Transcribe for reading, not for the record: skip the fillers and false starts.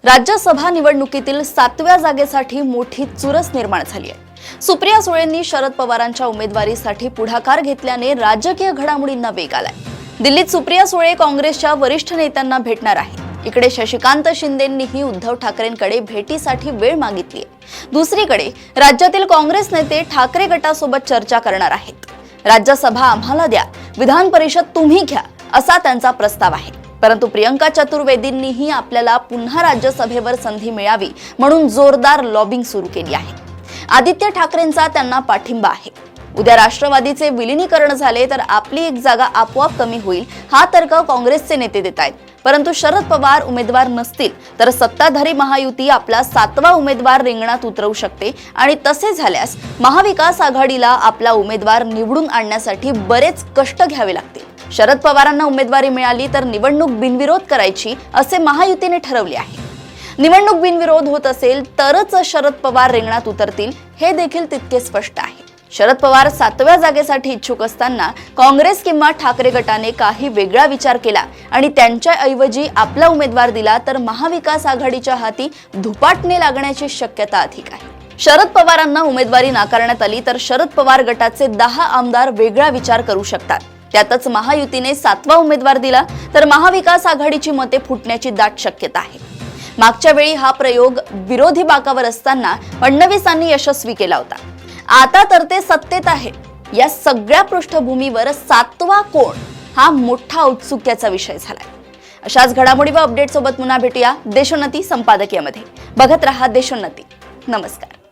राज्यसभा निवडणुकीतील 7व्या जागेसाठी मोठी चुरस निर्माण झाली आहे। सुप्रिया सुळेंनी शरद पवारांच्या उमेदवारीसाठी पुढाकार घेतल्याने राजकीय घडामोडींना वेग आलाय। दिल्लीत सुप्रिया सुळे काँग्रेसच्या वरिष्ठ नेत्यांना भेटणार आहे। इकडे शशिकांत शिंदेंनीही उद्धव ठाकरेंकडे भेटीसाठी वेळ मागितली आहे। दुसरीकडे राज्यातील काँग्रेस नेते ठाकरे गटासोबत चर्चा करणार आहेत। राज्यसभा आम्हाला द्या, विधान परिषद तुम्ही घ्या, असा त्यांचा प्रस्ताव आहे। परंतु प्रियंका चतुर्वेदींनीही आपल्याला पुन्हा राज्यसभेवर संधी मिळावी म्हणून जोरदार लॉबिंग सुरू केली आहे। आदित्य ठाकरेंचा त्यांना पाठिंबा आहे। उद्या राष्ट्रवादीचे विलीनीकरण झाले तर आपली एक जागा आपोआप कमी होईल, हा तर्क काँग्रेसचे नेते देत आहेत। परंतु शरद पवार उमेदवार नसतील तर सत्ताधारी महायुती आपला 7वा उमेदवार रिंगणात उतरवू शकते आणि तसे झाल्यास महाविकास आघाडीला आपला उमेदवार निवडून आणण्यासाठी बरेच कष्ट घ्यावे लागतील। शरद पवारांना उमेदवारी मिळाली तर निवडणूक बिनविरोध करायची असे महायुतीने ठरवले आहे। निवडणूक बिनविरोध होत असेल तरच शरद पवार रिंगणात उतरतील, हे देखील तितके स्पष्ट आहे। शरद पवार 7व्या जागेसाठी इच्छुक असताना काँग्रेस किंवा ठाकरे गटाने काही वेगळा विचार केला आणि त्यांच्या ऐवजी आपला उमेदवार दिला तर महाविकास आघाडीच्या हाती धुपाटणे लागण्याची शक्यता अधिक आहे। शरद पवारांना उमेदवारी नाकारण्यात आली तर शरद पवार गटाचे 10 आमदार वेगळा विचार करू शकतात। त्यातच महायुतीने 7वा उमेदवार दिला तर महाविकास आघाडीची मते फुटण्याची दाट शक्यता आहे। मागच्या वेळी हा प्रयोग विरोधी बाकावर असताना फडणवीसांनी यशस्वी केला होता। आता तर ते सत्तेत आहे। या सगळ्या पृष्ठभूमीवर 7वा कोण हा मोठा औत्सुक्याचा विषय झालाय। अशाच घडामोडी व अपडेट सोबत पुन्हा भेटूया देशोन्नती संपादकीयमध्ये। बघत रहा देशोन्नती। नमस्कार।